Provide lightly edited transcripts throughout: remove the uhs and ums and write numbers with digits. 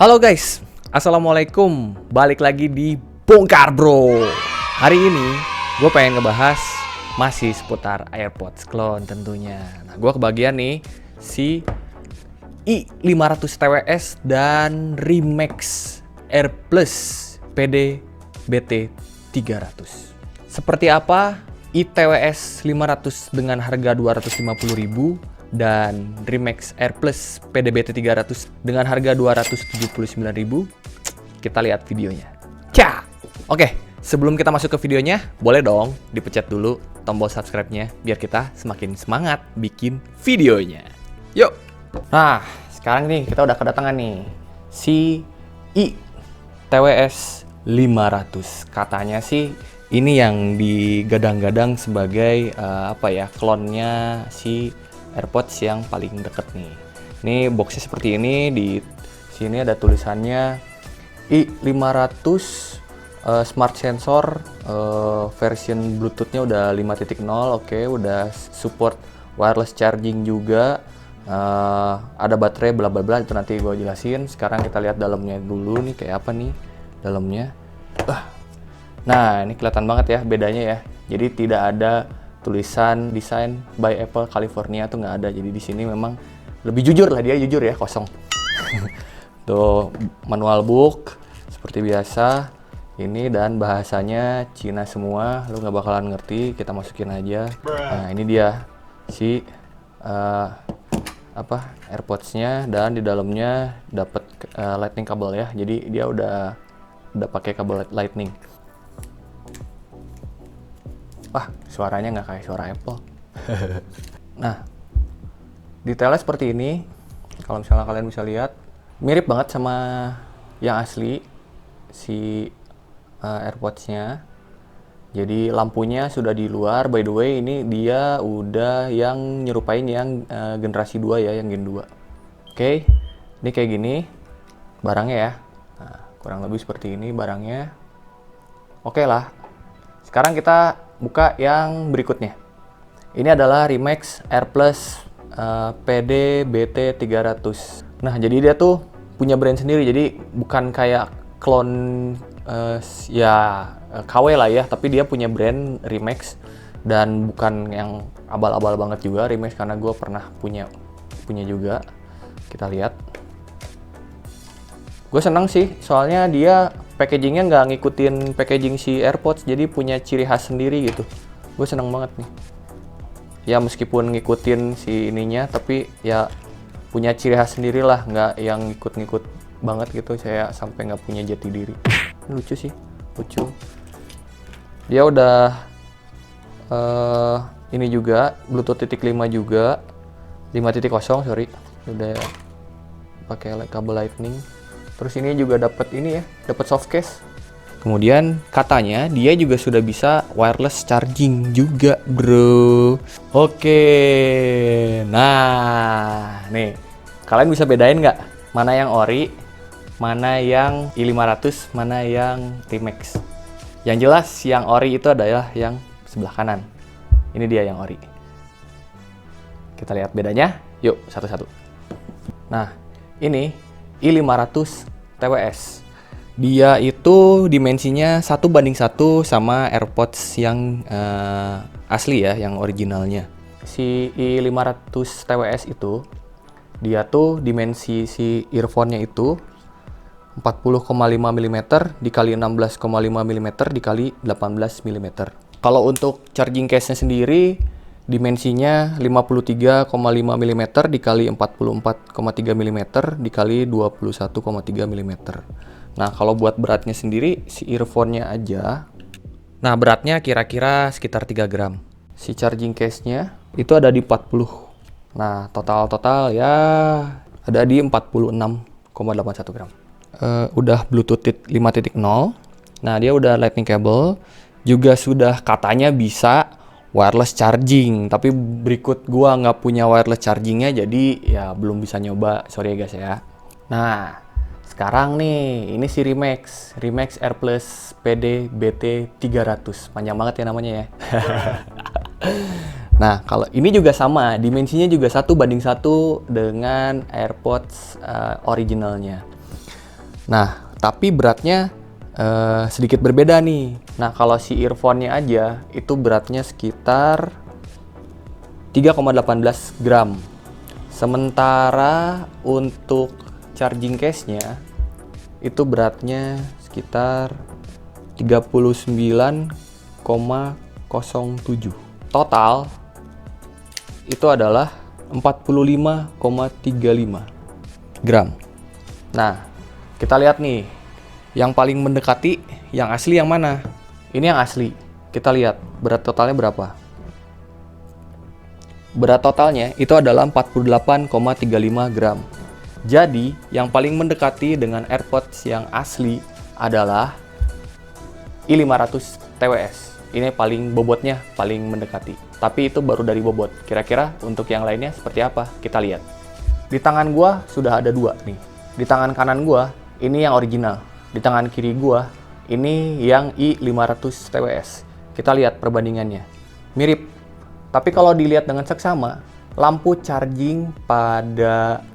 Halo guys, Assalamualaikum. Balik lagi di Bongkar Bro. Hari ini gue pengen ngebahas masih seputar AirPods clone tentunya. Nah, gue kebagian nih si i500 TWS dan Remax Air Plus PD BT 300. Seperti apa iTWS 500 dengan harga 250.000 dan Remax Air Plus PDBT 300 dengan harga 279.000? Kita lihat videonya. Cah! Oke, sebelum kita masuk ke videonya, boleh dong dipencet dulu tombol subscribe-nya biar kita semakin semangat bikin videonya. Yuk! Nah, sekarang nih kita udah kedatangan nih si iTWS 500. Katanya sih ini yang digadang-gadang sebagai klonnya si AirPods yang paling deket nih. Ini boxnya seperti ini, di sini ada tulisannya i500 Smart Sensor, version Bluetooth-nya udah 5.0, oke, udah support wireless charging juga, ada baterai bla bla bla, itu nanti gue jelasin. Sekarang kita lihat dalamnya dulu nih, kayak apa nih dalamnya. Nah, ini kelihatan banget ya bedanya ya. Jadi tidak ada tulisan design by Apple California tuh nggak ada. Jadi di sini memang lebih jujur lah, dia jujur ya, kosong. Tuh manual book seperti biasa ini, dan bahasanya Cina semua, lu nggak bakalan ngerti. Kita masukin aja. Nah, ini dia si AirPods-nya, dan di dalamnya dapat lightning kabel ya. Jadi dia udah pakai kabel lightning. Wah, suaranya nggak kayak suara Apple. Nah, detailnya seperti ini. Kalau misalnya kalian bisa lihat, mirip banget sama yang asli si AirPods-nya. Jadi lampunya sudah di luar. By the way, ini dia udah yang nyerupain yang generasi 2 ya, yang Gen 2. Oke, ini kayak gini barangnya ya. Nah, kurang lebih seperti ini barangnya. Oke lah. Sekarang kita buka yang berikutnya. Ini adalah Remax Air Plus PD BT 300. Nah, jadi dia tuh punya brand sendiri. Jadi bukan kayak clone KW lah ya, tapi dia punya brand Remax, dan bukan yang abal-abal banget juga Remax, karena gue pernah punya juga. Kita lihat. Gue seneng sih, soalnya dia packagingnya nggak ngikutin packaging si AirPods, jadi punya ciri khas sendiri gitu. Gue seneng banget nih. Ya meskipun ngikutin si ininya, tapi ya punya ciri khas sendiri lah, nggak yang ngikut-ngikut banget gitu. Saya sampai nggak punya jati diri. Lucu sih, lucu. Dia udah ini juga Bluetooth 5 juga, 5.0 sorry. Udah pakai kabel lightning. Terus ini juga dapat ini ya, dapat soft case. Kemudian katanya dia juga sudah bisa wireless charging juga, bro. Oke, nah nih kalian bisa bedain nggak mana yang ori, mana yang i500, mana yang Remax? Yang jelas yang ori itu adalah yang sebelah kanan. Ini dia yang ori. Kita lihat bedanya, yuk satu-satu. Nah, ini i500 TWS. Dia itu dimensinya 1:1 sama AirPods yang asli ya, yang originalnya. Si i500 TWS itu, dia tuh dimensi si earphone-nya itu 40,5 mm dikali 16,5 mm dikali 18 mm. Kalau untuk charging case-nya sendiri, dimensinya 53,5 mm dikali 44,3 mm dikali 21,3 mm. Nah, kalau buat beratnya sendiri, si earphone-nya aja, nah beratnya kira-kira sekitar 3 gram. Si charging case-nya itu ada di 40. Nah, total ya ada di 46,81 gram. Udah Bluetooth 5.0. Nah, dia udah lightning cable. Juga sudah katanya bisa wireless charging, tapi berikut gua nggak punya wireless chargingnya, jadi ya belum bisa nyoba, sorry ya guys ya. Nah, sekarang nih ini si Remax Air Plus PD BT 300, panjang banget ya namanya ya. Nah, kalau ini juga sama, dimensinya juga 1:1 dengan AirPods originalnya. Nah, tapi beratnya sedikit berbeda nih. Nah, kalau si earphone-nya aja itu beratnya sekitar 3,18 gram. Sementara untuk charging case-nya itu beratnya sekitar 39,07. Total itu adalah 45,35 gram. Nah, kita lihat nih, yang paling mendekati, yang asli yang mana? Ini yang asli. Kita lihat berat totalnya berapa. Berat totalnya itu adalah 48,35 gram. Jadi, yang paling mendekati dengan AirPods yang asli adalah i500 TWS. Ini paling bobotnya paling mendekati. Tapi itu baru dari bobot. Kira-kira untuk yang lainnya seperti apa? Kita lihat. Di tangan gua sudah ada dua nih. Di tangan kanan gua ini yang original. Di tangan kiri gua ini yang i500 TWS. Kita lihat perbandingannya. Mirip. Tapi kalau dilihat dengan seksama, lampu charging pada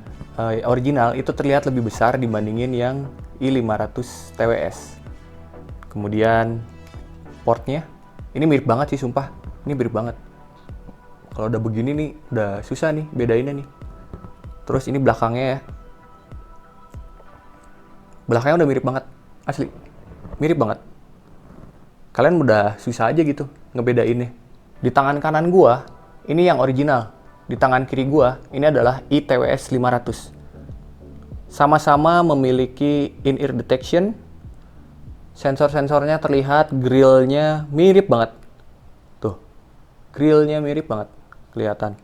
original itu terlihat lebih besar dibandingin yang i500 TWS. Kemudian portnya, ini mirip banget sih sumpah. Ini mirip banget. Kalau udah begini nih, udah susah nih bedainnya nih. Terus ini belakangnya ya. Belakangnya udah mirip banget, asli. Mirip banget. Kalian udah susah aja gitu ngebedainnya. Di tangan kanan gua, ini yang original. Di tangan kiri gua, ini adalah i-TWS 500. Sama-sama memiliki in-ear detection. Sensor-sensornya terlihat, grillnya mirip banget. Tuh, grillnya mirip banget, kelihatan.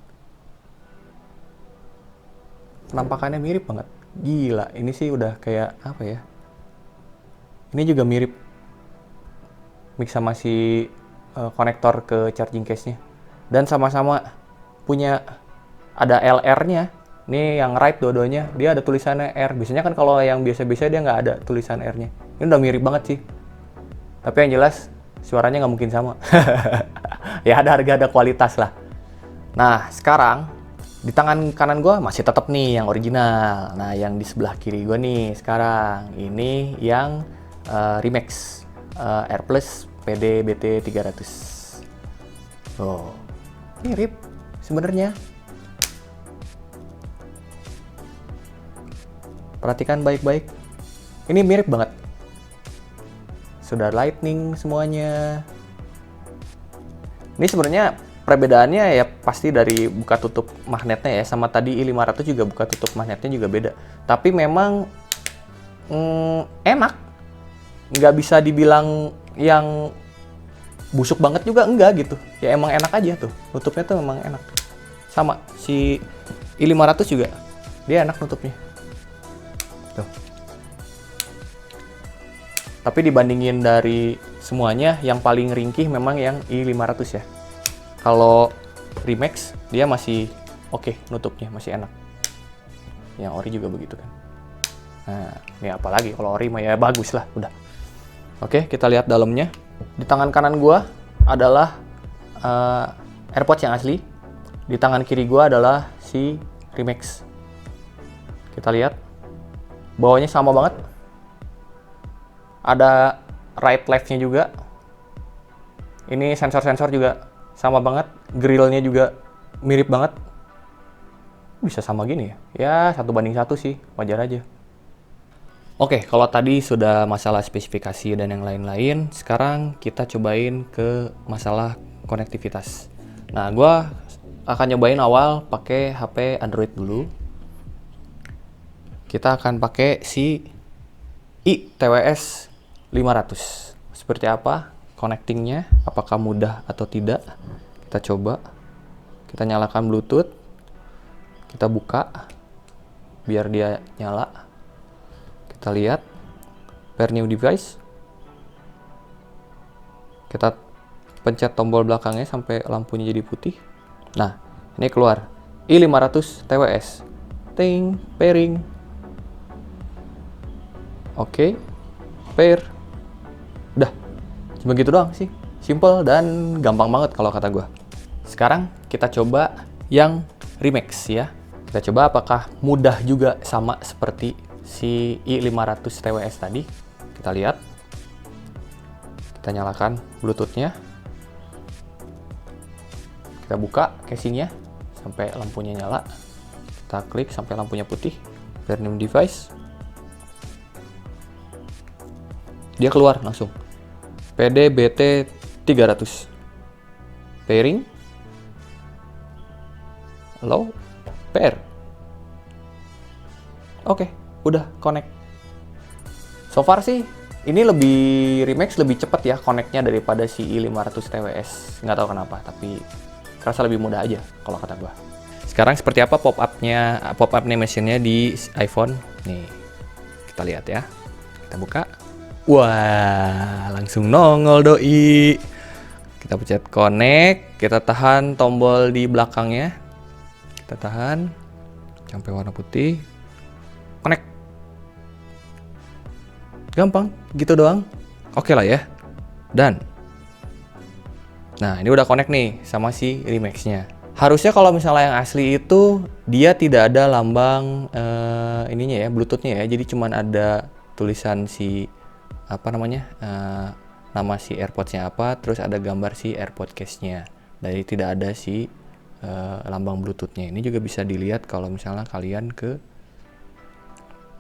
Penampakannya mirip banget. Gila, ini sih udah kayak apa ya? Ini juga mirip. Mix sama si konektor ke charging case-nya. Dan sama-sama punya ada LR-nya. Ini yang right dua-duanya, dia ada tulisannya R. Biasanya kan kalau yang biasa-biasa dia nggak ada tulisan R-nya. Ini udah mirip banget sih. Tapi yang jelas suaranya nggak mungkin sama. Ya ada harga, ada kualitas lah. Nah sekarang di tangan kanan gue masih tetap nih yang original. Nah yang di sebelah kiri gue nih sekarang ini yang Remix AirPlus PD BT 300. Oh mirip sebenarnya. Perhatikan baik-baik. Ini mirip banget. Sudah lightning semuanya. Ini sebenarnya perbedaannya ya pasti dari buka tutup magnetnya ya. Sama tadi i500 juga buka tutup magnetnya juga beda. Tapi memang enak. Nggak bisa dibilang yang busuk banget juga enggak gitu. Ya emang enak aja tuh. Nutupnya tuh memang enak. Sama si i500 juga. Dia enak nutupnya. Tuh. Tapi dibandingin dari semuanya, yang paling ringkih memang yang i500 ya. Kalau Remix, dia masih oke nutupnya, masih enak. Yang Ori juga begitu kan. Nah, ini apalagi kalau Ori mah ya bagus lah, udah. Oke, kita lihat dalamnya. Di tangan kanan gua adalah AirPods yang asli. Di tangan kiri gua adalah si Remix. Kita lihat. Bawahnya sama banget. Ada right left-nya juga. Ini sensor-sensor juga sama banget. Grillnya juga mirip banget. Bisa sama gini ya? Ya 1:1 sih, wajar aja. Oke, kalau tadi sudah masalah spesifikasi dan yang lain-lain, sekarang kita cobain ke masalah konektivitas. Nah, gua akan nyobain awal pakai HP Android dulu. Kita akan pakai si i-TWS 500. Seperti apa connectingnya? Apakah mudah atau tidak? Kita coba. Kita nyalakan Bluetooth. Kita buka biar dia nyala. Kita lihat pair new device. Kita pencet tombol belakangnya sampai lampunya jadi putih. Nah, ini keluar i500 TWS. Ting, pairing. Oke, pair. Udah, cuma gitu doang sih. Simple dan gampang banget kalau kata gue. Sekarang kita coba yang Remix ya. Kita coba apakah mudah juga sama seperti si i500 TWS tadi. Kita lihat. Kita nyalakan Bluetooth-nya. Kita buka casingnya sampai lampunya nyala. Kita klik sampai lampunya putih. Pair name device. Dia keluar langsung. PDBT 300. Pairing. Low. Pair. Oke, udah connect. So far sih, ini Remax lebih cepat ya connect-nya daripada si i500 TWS. Nggak tahu kenapa, tapi kerasa lebih mudah aja kalau kata gua. Sekarang seperti apa pop-up animation-nya di iPhone? Nih, kita lihat ya. Kita buka. Wah, langsung nongol doi. Kita pencet connect, kita tahan tombol di belakangnya. Kita tahan sampai warna putih. Connect. Gampang, gitu doang. Oke lah ya. Dan nah, ini udah connect nih sama si Remax-nya. Harusnya kalau misalnya yang asli itu dia tidak ada lambang ininya ya, Bluetooth-nya ya. Jadi cuman ada tulisan si nama si AirPods-nya apa, terus ada gambar si AirPod case-nya. Dari tidak ada si lambang Bluetooth-nya. Ini juga bisa dilihat kalau misalnya kalian ke.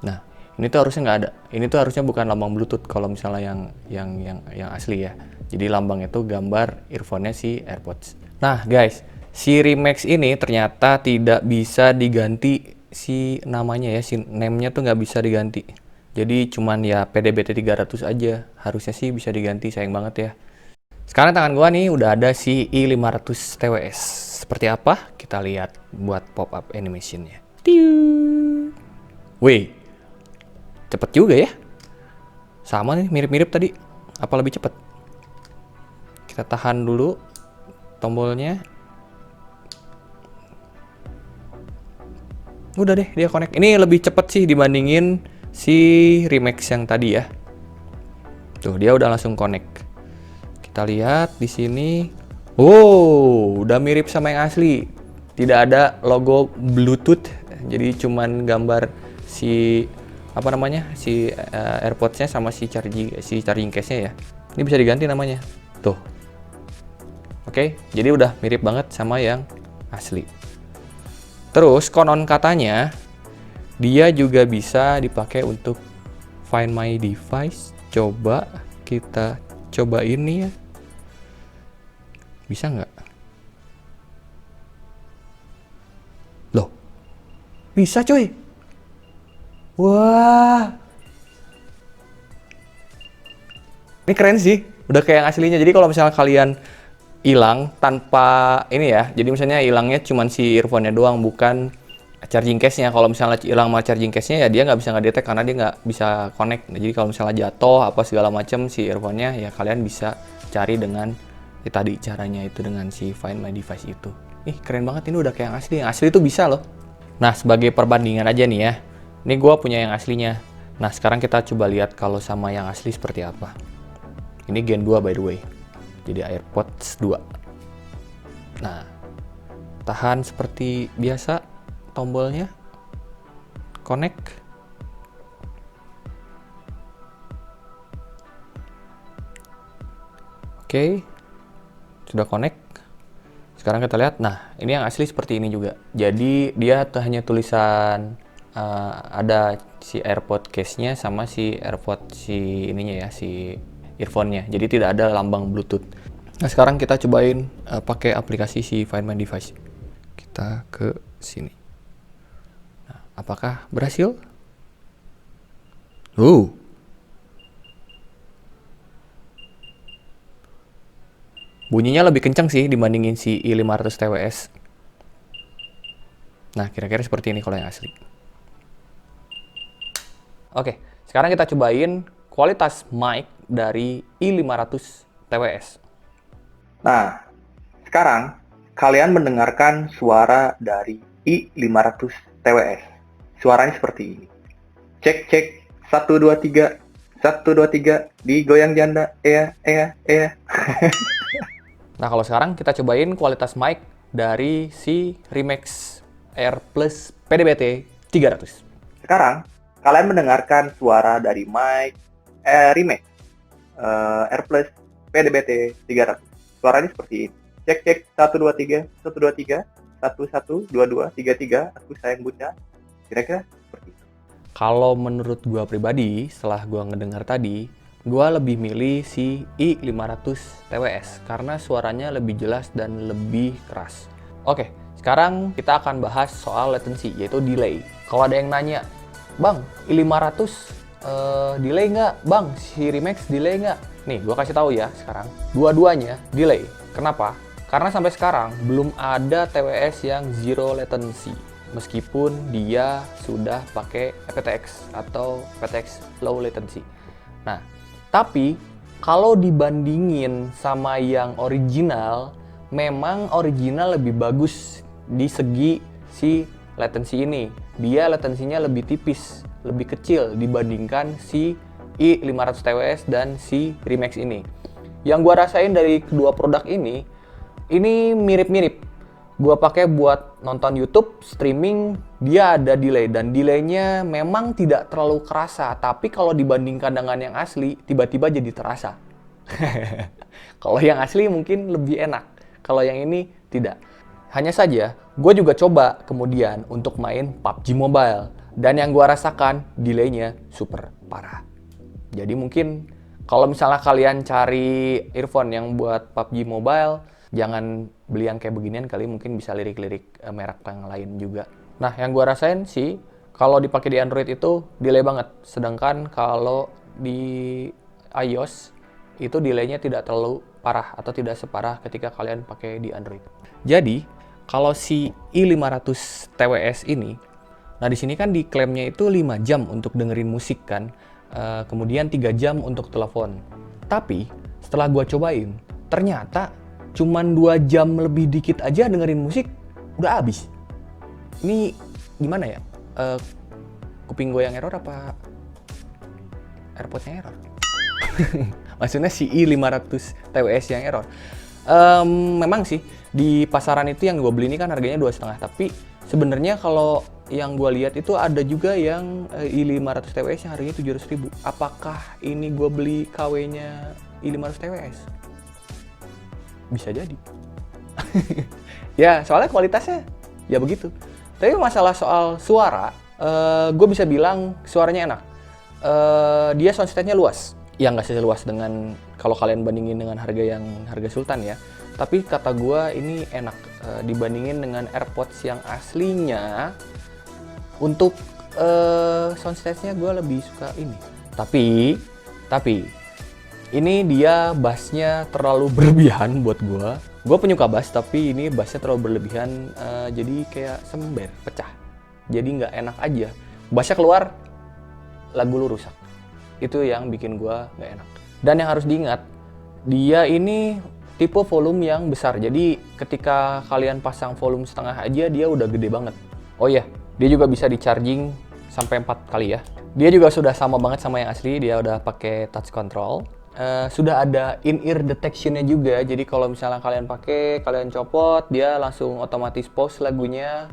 Nah, ini tuh harusnya nggak ada. Ini tuh harusnya bukan lambang Bluetooth kalau misalnya yang asli ya. Jadi lambangnya tuh gambar earphone-nya si AirPods. Nah, guys, si Remax ini ternyata tidak bisa diganti si namanya ya, si name-nya tuh nggak bisa diganti. Jadi cuman ya PDBT 300 aja. Harusnya sih bisa diganti, sayang banget ya. Sekarang tangan gua nih udah ada si i500 TWS. Seperti apa? Kita lihat buat pop-up animation-nya. Wih, cepet juga ya. Sama nih, mirip-mirip tadi. Apa lebih cepet? Kita tahan dulu tombolnya. Udah deh, dia connect. Ini lebih cepet sih dibandingin si Remax yang tadi ya. Tuh, dia udah langsung connect. Kita lihat di sini. Oh, udah mirip sama yang asli. Tidak ada logo Bluetooth. Jadi cuman gambar si si AirPods-nya sama si charging case-nya ya. Ini bisa diganti namanya. Tuh. Oke, jadi udah mirip banget sama yang asli. Terus konon katanya dia juga bisa dipakai untuk Find My Device. Coba kita coba ini ya. Bisa nggak? Loh, bisa cuy. Wah, ini keren sih. Udah kayak yang aslinya. Jadi kalau misalnya kalian hilang tanpa ini ya, jadi misalnya hilangnya cuman si earphone-nya doang, bukan charging case-nya. Kalau misalnya hilang sama charging case-nya ya dia nggak bisa ngedetek karena dia nggak bisa connect. Nah, jadi kalau misalnya jatuh apa segala macam si earphone-nya ya kalian bisa cari dengan tadi caranya itu dengan si Find My Device itu. Ih, keren banget, ini udah kayak yang asli. Yang asli itu bisa loh. Nah, sebagai perbandingan aja nih ya. Ini gue punya yang aslinya. Nah, sekarang kita coba lihat kalau sama yang asli seperti apa. Ini Gen 2 by the way. Jadi AirPods 2. Nah, tahan seperti biasa tombolnya. Connect. Oke. Sudah connect. Sekarang kita lihat. Nah, ini yang asli seperti ini juga. Jadi dia hanya tulisan ada si AirPod case-nya sama si AirPod si ininya ya, si earphone-nya. Jadi tidak ada lambang Bluetooth. Nah, sekarang kita cobain pakai aplikasi si Find My Device. Kita ke sini. Nah, apakah berhasil? Bunyinya lebih kencang sih dibandingin si i500 TWS. Nah, kira-kira seperti ini kalau yang asli. Oke, sekarang kita cobain kualitas mic dari i500 TWS. Nah, sekarang kalian mendengarkan suara dari i500 TWS. Suaranya seperti ini. Cek, cek, 1, 2, 3. 1, 2, 3, digoyang janda. Nah, kalau sekarang kita cobain kualitas mic dari si Remax Air Plus PDBT 300. Sekarang, kalian mendengarkan suara dari mic Remix AirPlus PDBT 300. Suaranya seperti ini. Cek cek 123 123 1122 33. Aku sayang Bunda. Kira-kira seperti itu. Kalau menurut gua pribadi, setelah gua ngedengar tadi, gua lebih milih si i500 TWS karena suaranya lebih jelas dan lebih keras. Oke, sekarang kita akan bahas soal latency, yaitu delay. Kalau ada yang nanya, Bang, i500 delay nggak? Bang, si Remix delay nggak? Nih, gua kasih tahu ya sekarang. Dua-duanya delay. Kenapa? Karena sampai sekarang belum ada TWS yang zero latency. Meskipun dia sudah pakai aptX atau aptX low latency. Nah, tapi kalau dibandingin sama yang original, memang original lebih bagus di segi si latency ini. Dia latensinya lebih tipis, lebih kecil dibandingkan si i500 TWS dan si Remix ini. Yang gua rasain dari kedua produk ini mirip-mirip. Gua pakai buat nonton YouTube, streaming, dia ada delay dan delaynya memang tidak terlalu kerasa, tapi kalau dibandingkan dengan yang asli, tiba-tiba jadi terasa. Kalau yang asli mungkin lebih enak, kalau yang ini tidak. Hanya saja, gue juga coba kemudian untuk main PUBG Mobile, dan yang gue rasakan delaynya super parah. Jadi mungkin kalau misalnya kalian cari earphone yang buat PUBG Mobile, jangan beli yang kayak beginian, kali mungkin bisa lirik-lirik merek yang lain juga. Nah, yang gue rasain sih, kalau dipakai di Android itu delay banget. Sedangkan kalau di iOS, itu delaynya tidak terlalu parah atau tidak separah ketika kalian pakai di Android. Jadi, kalau si i500 TWS ini, nah di sini kan diklaimnya itu 5 jam untuk dengerin musik kan, kemudian 3 jam untuk telepon. Tapi, setelah gue cobain, ternyata cuman 2 jam lebih dikit aja dengerin musik, udah habis. Ini gimana ya? Kuping gue yang error apa AirPods-nya error? Maksudnya si i500 TWS yang error. Memang sih, di pasaran itu yang gue beli ini kan harganya 2,5. Tapi sebenarnya kalau yang gue lihat itu ada juga yang i500 TWS yang harganya 700.000. Apakah ini gue beli KW-nya i500 TWS? Bisa jadi. Ya, soalnya kualitasnya ya begitu. Tapi masalah soal suara, gue bisa bilang suaranya enak. Dia soundstage-nya luas. Ya nggak seluas dengan kalau kalian bandingin dengan harga Sultan ya. Tapi kata gue ini enak dibandingin dengan AirPods yang aslinya. Untuk soundstage-nya gue lebih suka ini. Tapi ini dia bassnya terlalu berlebihan buat gue. Gue penyuka bass, tapi ini bassnya terlalu berlebihan, jadi kayak sember, pecah. Jadi nggak enak aja. Bassnya keluar, lagu lu rusak. Itu yang bikin gue nggak enak. Dan yang harus diingat, dia ini tipe volume yang besar. Jadi ketika kalian pasang volume setengah aja, dia udah gede banget. Oh iya, dia juga bisa di-charging sampai 4 kali ya. Dia juga sudah sama banget sama yang asli, dia udah pakai touch control. Sudah ada in-ear detection-nya juga, jadi kalau misalnya kalian pakai, kalian copot, dia langsung otomatis pause lagunya,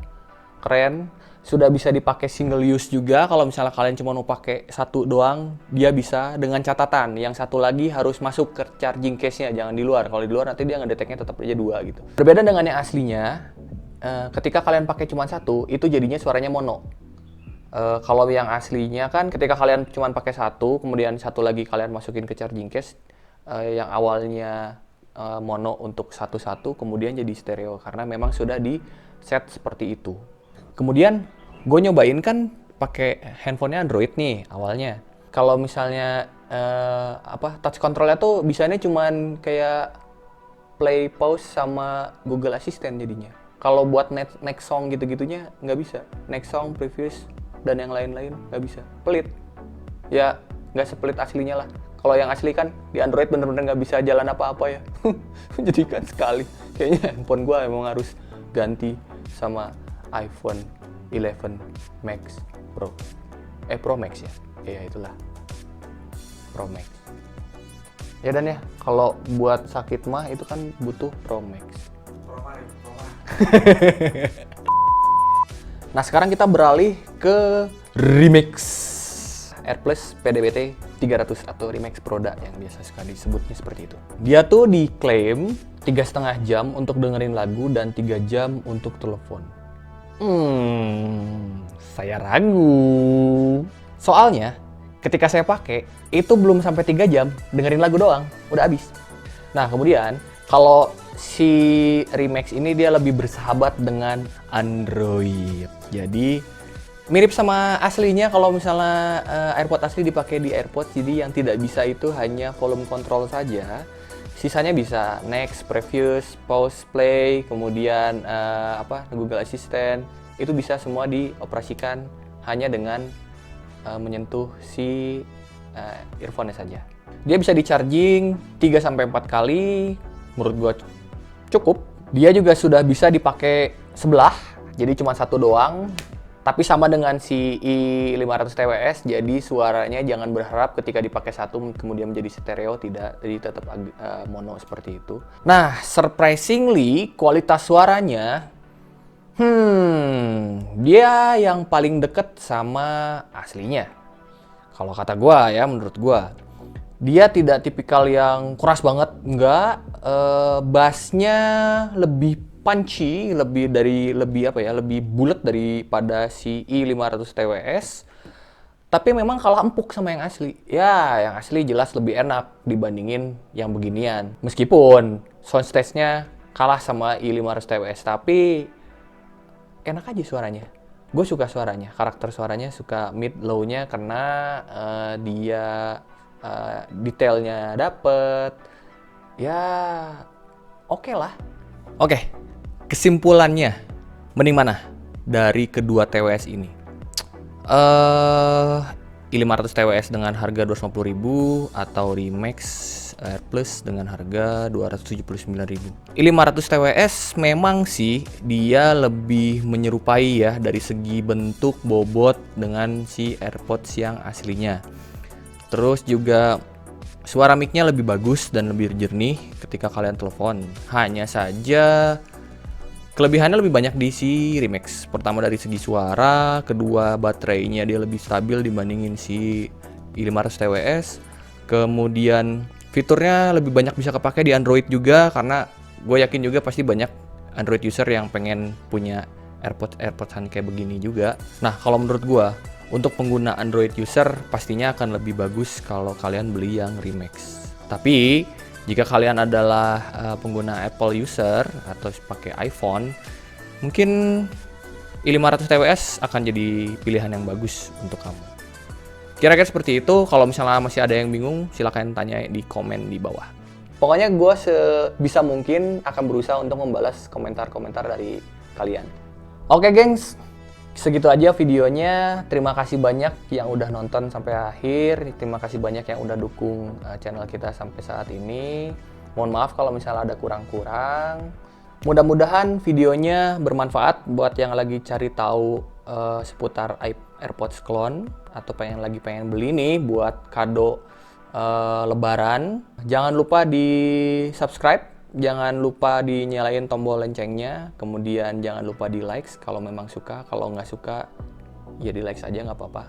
keren. Sudah bisa dipakai single use juga, kalau misalnya kalian cuma mau pakai satu doang, dia bisa dengan catatan, yang satu lagi harus masuk ke charging case-nya, jangan di luar. Kalau di luar nanti dia ngedeteknya tetap aja 2 gitu. Berbeda dengan yang aslinya, ketika kalian pakai cuma satu, itu jadinya suaranya mono. Kalau yang aslinya kan ketika kalian cuma pakai satu, kemudian satu lagi kalian masukin ke charging case, yang awalnya mono untuk satu-satu, kemudian jadi stereo karena memang sudah di set seperti itu. Kemudian gue nyobain kan pakai handphonenya Android nih awalnya. Kalau misalnya touch controlnya tuh bisanya cuman kayak play, pause sama Google Assistant jadinya. Kalau buat next song gitu-gitunya nggak bisa. Next song, previous, dan yang lain-lain nggak bisa. Pelit. Ya, nggak sepelit aslinya lah. Kalau yang asli kan di Android bener-bener nggak bisa jalan apa-apa ya. Jadi kan sekali. Kayaknya handphone gue emang harus ganti sama iPhone 11 Max Pro. Pro Max ya? Iya itulah. Pro Max. Ya dan ya, kalau buat sakit mah itu kan butuh Pro Max. Nah sekarang kita beralih ke Remix. AirPlus PDBT 300 atau Remax Proda yang biasa suka disebutnya seperti itu. Dia tuh diklaim 3,5 jam untuk dengerin lagu dan 3 jam untuk telepon. Saya ragu. Soalnya, ketika saya pakai, itu belum sampai 3 jam, dengerin lagu doang, udah habis. Nah, kemudian, kalau si Remax ini dia lebih bersahabat dengan Android. Jadi, mirip sama aslinya kalau misalnya AirPods asli dipakai di AirPods, jadi yang tidak bisa itu hanya volume control saja. Sisanya bisa next, previous, pause, play, kemudian Google Assistant. Itu bisa semua dioperasikan hanya dengan menyentuh si earphone-nya saja. Dia bisa di-charging 3-4 kali, menurut gua cukup. Dia juga sudah bisa dipakai sebelah, jadi cuma satu doang. Tapi sama dengan si i500 TWS, jadi suaranya jangan berharap ketika dipakai satu kemudian menjadi stereo, tidak, jadi tetap mono seperti itu. Nah, surprisingly kualitas suaranya, dia yang paling deket sama aslinya. Kalau kata gua ya, menurut gua, dia tidak tipikal yang keras banget, enggak. Bassnya lebih punchy, lebih bulat daripada si i500 TWS. Tapi memang kalah empuk sama yang asli. Ya, yang asli jelas lebih enak dibandingin yang beginian. Meskipun soundstage-nya kalah sama i500 TWS, tapi enak aja suaranya. Gue suka suaranya, karakter suaranya suka mid low-nya karena dia detailnya dapet. Ya, oke lah. Oke. Kesimpulannya, mending mana dari kedua TWS ini? i500 TWS dengan harga 250.000 atau Remax AirPlus dengan harga 279.000. i500 TWS memang sih dia lebih menyerupai ya dari segi bentuk, bobot dengan si AirPods yang aslinya. Terus juga suara mic-nya lebih bagus dan lebih jernih ketika kalian telepon. Hanya saja kelebihannya lebih banyak di si Remax. Pertama dari segi suara, kedua baterainya dia lebih stabil dibandingin si i500 TWS. Kemudian fiturnya lebih banyak bisa kepake di Android juga, karena gue yakin juga pasti banyak Android user yang pengen punya AirPods kayak begini juga. Nah, kalau menurut gue, untuk pengguna Android user pastinya akan lebih bagus kalau kalian beli yang Remax. Tapi jika kalian adalah pengguna Apple user atau pakai iPhone, mungkin i500 TWS akan jadi pilihan yang bagus untuk kamu. Kira-kira seperti itu. Kalau misalnya masih ada yang bingung, silahkan tanya di komen di bawah. Pokoknya gue sebisa mungkin akan berusaha untuk membalas komentar-komentar dari kalian. Oke gengs, segitu aja videonya. Terima kasih banyak yang udah nonton sampai akhir. Terima kasih banyak yang udah dukung channel kita sampai saat ini. Mohon maaf kalau misalnya ada kurang-kurang. Mudah-mudahan videonya bermanfaat buat yang lagi cari tahu seputar AirPods clone atau pengen beli nih buat kado Lebaran. Jangan lupa di subscribe. Jangan lupa dinyalain tombol loncengnya, kemudian jangan lupa di likes kalau memang suka. Kalau nggak suka, ya di likes aja nggak apa-apa.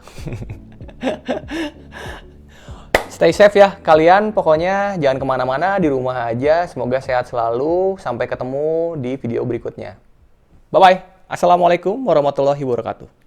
Stay safe ya kalian, pokoknya jangan kemana-mana, di rumah aja. Semoga sehat selalu, sampai ketemu di video berikutnya. Bye-bye, Assalamualaikum warahmatullahi wabarakatuh.